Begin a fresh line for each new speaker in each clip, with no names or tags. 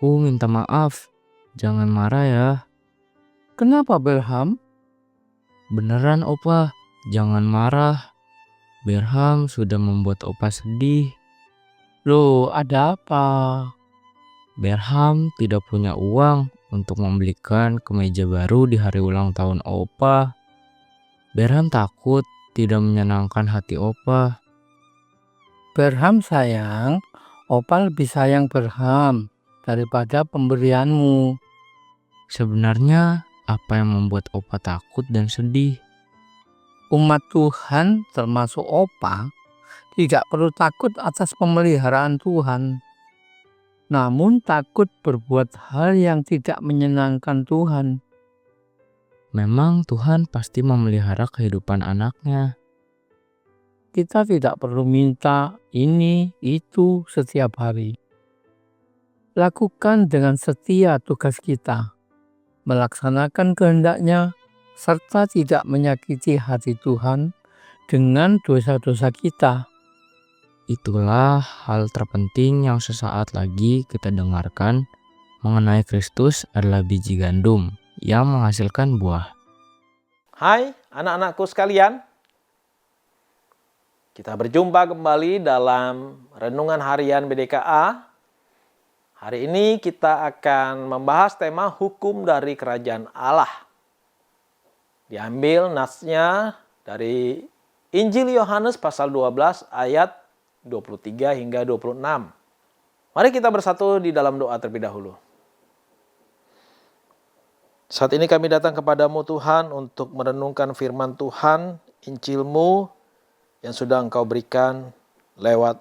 Aku minta maaf. Jangan marah ya.
Kenapa Berham?
Beneran Opa, jangan marah. Berham sudah membuat Opa sedih.
Loh, ada apa?
Berham tidak punya uang untuk membelikan kemeja baru di hari ulang tahun Opa. Berham takut tidak menyenangkan hati Opa.
Berham sayang, Opa lebih sayang Berham daripada pemberianmu.
Sebenarnya apa yang membuat Opa takut dan sedih?
Umat Tuhan termasuk Opa tidak perlu takut atas pemeliharaan Tuhan. Namun takut berbuat hal yang tidak menyenangkan Tuhan.
Memang Tuhan pasti memelihara kehidupan anaknya.
Kita tidak perlu minta ini, itu setiap hari. Lakukan dengan setia tugas kita, melaksanakan kehendaknya, serta tidak menyakiti hati Tuhan dengan dosa-dosa kita.
Itulah hal terpenting yang sesaat lagi kita dengarkan mengenai Kristus adalah biji gandum yang menghasilkan buah.
Hai anak-anakku sekalian, kita berjumpa kembali dalam Renungan Harian BDKA. Hari ini kita akan membahas tema hukum dari kerajaan Allah. Diambil nasnya dari Injil Yohanes pasal 12 ayat 23 hingga 26. Mari kita bersatu di dalam doa terlebih dahulu. Saat ini kami datang kepadamu Tuhan untuk merenungkan firman Tuhan, Injil-Mu yang sudah Engkau berikan lewat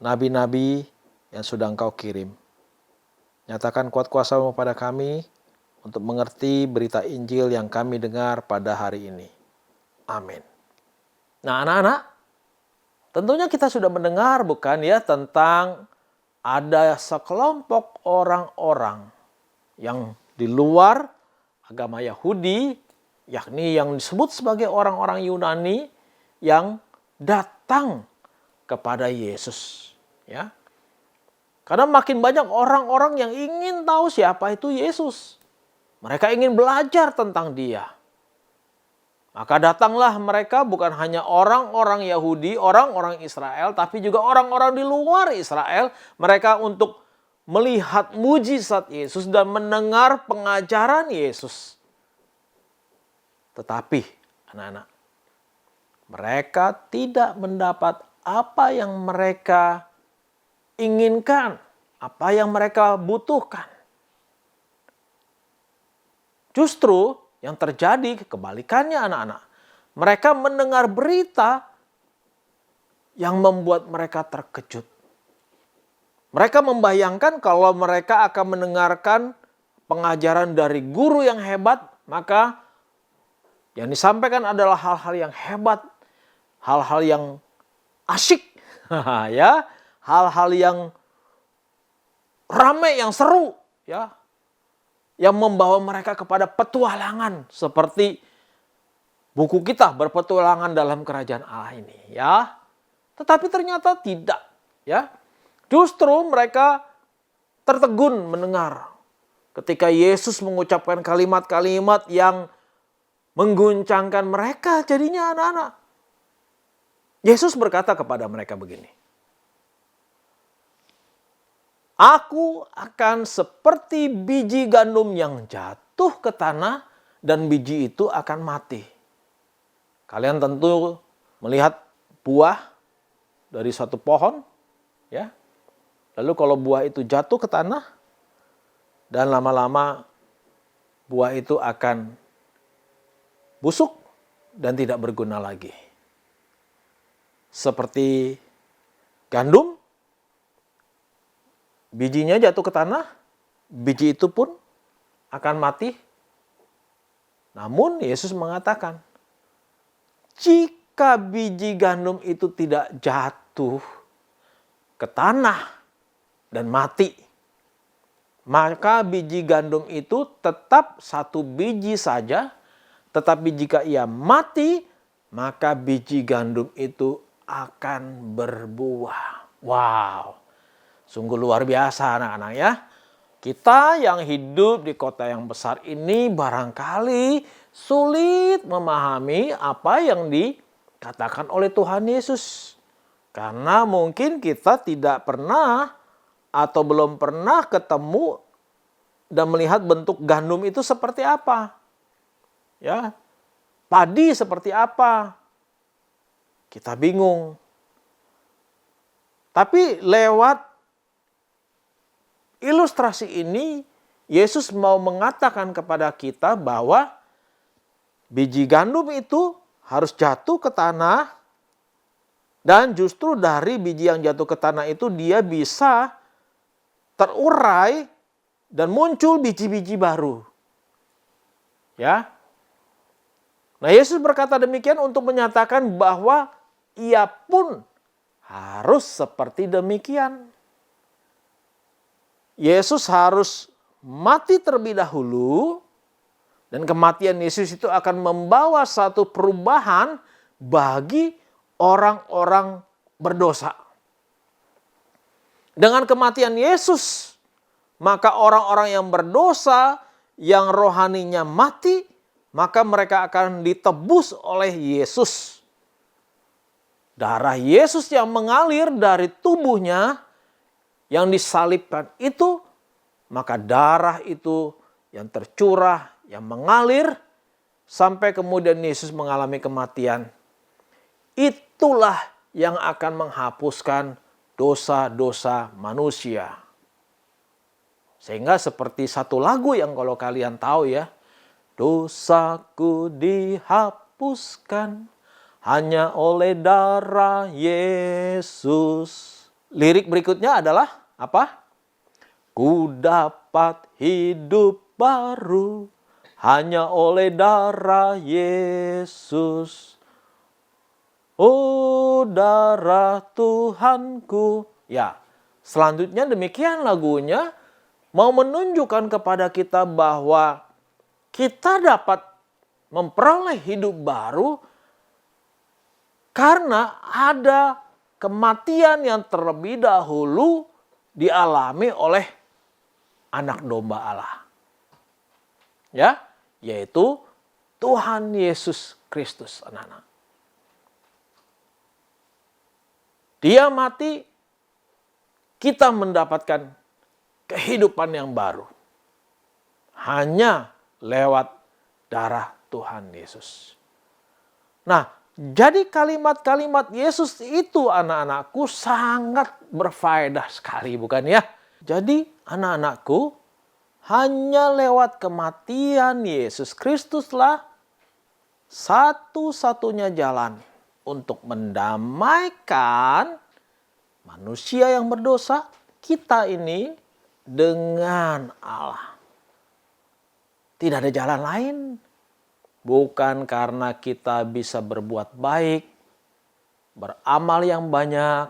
nabi-nabi yang sudah Engkau kirim. Nyatakan kuat kuasa-Mu pada kami untuk mengerti berita Injil yang kami dengar pada hari ini. Amin. Nah anak-anak, tentunya kita sudah mendengar bukan ya tentang ada sekelompok orang-orang yang di luar agama Yahudi, yakni yang disebut sebagai orang-orang Yunani yang datang kepada Yesus, ya. Karena makin banyak orang-orang yang ingin tahu siapa itu Yesus. Mereka ingin belajar tentang Dia. Maka datanglah mereka bukan hanya orang-orang Yahudi, orang-orang Israel, tapi juga orang-orang di luar Israel. Mereka untuk melihat mujizat Yesus dan mendengar pengajaran Yesus. Tetapi anak-anak, mereka tidak mendapat apa yang mereka inginkan, apa yang mereka butuhkan. Justru yang terjadi kebalikannya anak-anak. Mereka mendengar berita yang membuat mereka terkejut. Mereka membayangkan kalau mereka akan mendengarkan pengajaran dari guru yang hebat, maka yang disampaikan adalah hal-hal yang hebat, hal-hal yang asyik, ya, hal-hal yang ramai, yang seru, ya, yang membawa mereka kepada petualangan seperti buku kita berpetualangan dalam kerajaan Allah ini, ya. Tetapi ternyata tidak, ya. Justru mereka tertegun mendengar ketika Yesus mengucapkan kalimat-kalimat yang mengguncangkan mereka. Jadinya anak-anak, Yesus berkata kepada mereka begini, "Aku akan seperti biji gandum yang jatuh ke tanah dan biji itu akan mati." Kalian tentu melihat buah dari suatu pohon, ya. Lalu kalau buah itu jatuh ke tanah dan lama-lama buah itu akan busuk dan tidak berguna lagi. Seperti gandum, bijinya jatuh ke tanah, biji itu pun akan mati. Namun Yesus mengatakan, jika biji gandum itu tidak jatuh ke tanah dan mati, maka biji gandum itu tetap satu biji saja. Tetapi jika ia mati, maka biji gandum itu akan berbuah. Wow, sungguh luar biasa anak-anak ya. Kita yang hidup di kota yang besar ini barangkali sulit memahami apa yang dikatakan oleh Tuhan Yesus. Karena mungkin kita tidak pernah atau belum pernah ketemu dan melihat bentuk gandum itu seperti apa. Ya, padi seperti apa. Kita bingung. Tapi lewat ilustrasi ini, Yesus mau mengatakan kepada kita bahwa biji gandum itu harus jatuh ke tanah, dan justru dari biji yang jatuh ke tanah itu dia bisa terurai dan muncul biji-biji baru. Ya. Nah, Yesus berkata demikian untuk menyatakan bahwa ia pun harus seperti demikian. Yesus harus mati terlebih dahulu, dan kematian Yesus itu akan membawa satu perubahan bagi orang-orang berdosa. Dengan kematian Yesus, maka orang-orang yang berdosa, yang rohaninya mati, maka mereka akan ditebus oleh Yesus. Darah Yesus yang mengalir dari tubuhnya yang disalibkan itu, maka darah itu yang tercurah, yang mengalir, sampai kemudian Yesus mengalami kematian. Itulah yang akan menghapuskan dosa-dosa manusia. Sehingga seperti satu lagu yang kalau kalian tahu ya, dosaku dihapuskan hanya oleh darah Yesus. Lirik berikutnya adalah apa? Ku dapat hidup baru hanya oleh darah Yesus. Oh darah Tuhanku. Ya, selanjutnya demikian lagunya mau menunjukkan kepada kita bahwa kita dapat memperoleh hidup baru karena ada kematian yang terlebih dahulu dialami oleh anak domba Allah. Ya, yaitu Tuhan Yesus Kristus, anak-anak. Dia mati, kita mendapatkan kehidupan yang baru. Hanya lewat darah Tuhan Yesus. Nah, jadi kalimat-kalimat Yesus itu anak-anakku sangat berfaedah sekali, bukan ya? Jadi anak-anakku, hanya lewat kematian Yesus Kristuslah satu-satunya jalan untuk mendamaikan manusia yang berdosa, kita ini, dengan Allah. Tidak ada jalan lain. Bukan karena kita bisa berbuat baik, beramal yang banyak,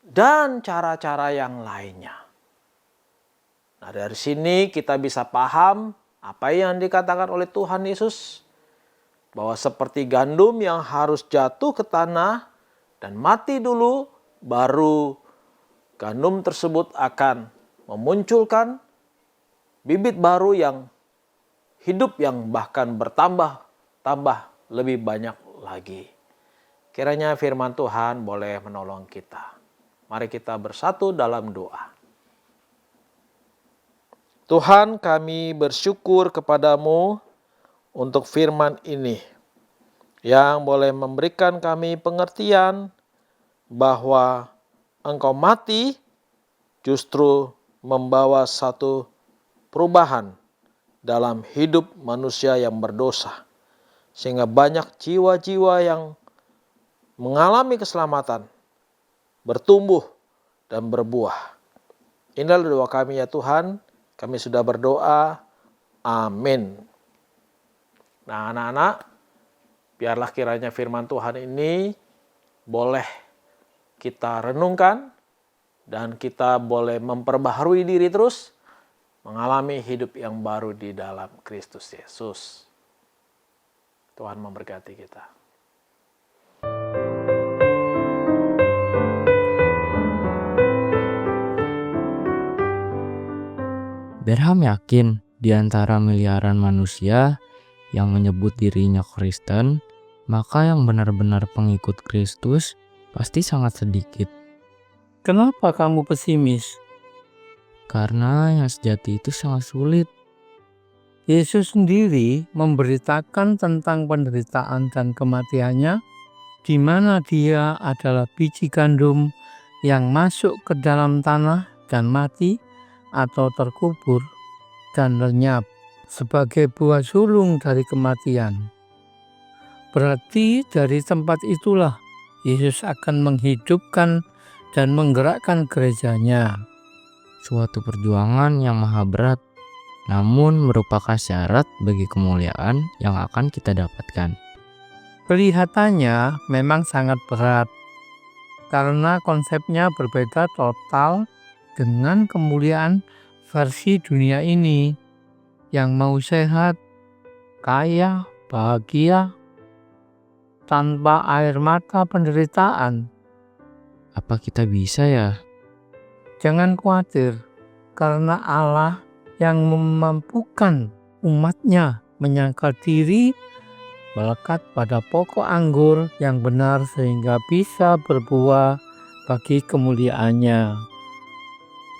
dan cara-cara yang lainnya. Nah, dari sini kita bisa paham apa yang dikatakan oleh Tuhan Yesus. Bahwa seperti gandum yang harus jatuh ke tanah dan mati dulu, baru gandum tersebut akan memunculkan bibit baru yang hidup, yang bahkan bertambah lebih banyak lagi. Kiranya firman Tuhan boleh menolong kita. Mari kita bersatu dalam doa. Tuhan, kami bersyukur kepadamu untuk firman ini yang boleh memberikan kami pengertian bahwa Engkau mati justru membawa satu perubahan dalam hidup manusia yang berdosa. Sehingga banyak jiwa-jiwa yang mengalami keselamatan, bertumbuh dan berbuah. Inilah doa kami ya Tuhan, kami sudah berdoa, amin. Nah anak-anak, biarlah kiranya firman Tuhan ini boleh kita renungkan dan kita boleh memperbaharui diri terus, mengalami hidup yang baru di dalam Kristus Yesus. Tuhan memberkati kita.
Berham yakin di antara miliaran manusia yang menyebut dirinya Kristen, maka yang benar-benar pengikut Kristus pasti sangat sedikit.
Kenapa kamu pesimis?
Karena yang sejati itu sangat sulit.
Yesus sendiri memberitakan tentang penderitaan dan kematiannya, di mana Dia adalah biji gandum yang masuk ke dalam tanah dan mati atau terkubur dan lenyap sebagai buah sulung dari kematian. Berarti dari tempat itulah Yesus akan menghidupkan dan menggerakkan gerejanya.
Suatu perjuangan yang maha berat, namun merupakan syarat bagi kemuliaan yang akan kita dapatkan.
Kelihatannya memang sangat berat, karena konsepnya berbeda total dengan kemuliaan versi dunia ini yang mau sehat, kaya, bahagia, tanpa air mata penderitaan.
Apa kita bisa ya?
Jangan khawatir, karena Allah yang memampukan umatnya menyangkal diri melekat pada pokok anggur yang benar sehingga bisa berbuah bagi kemuliaannya.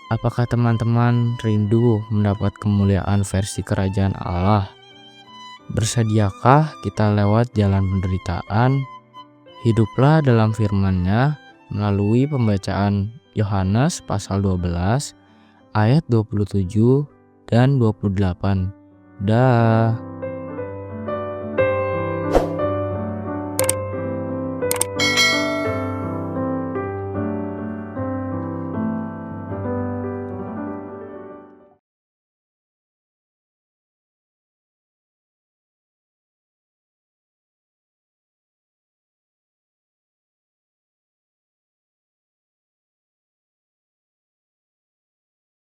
Apakah teman-teman rindu mendapat kemuliaan versi kerajaan Allah? Bersediakah kita lewat jalan penderitaan? Hiduplah dalam firman-Nya melalui pembacaan Yohanes pasal 12 ayat 27 dan 28. Dah.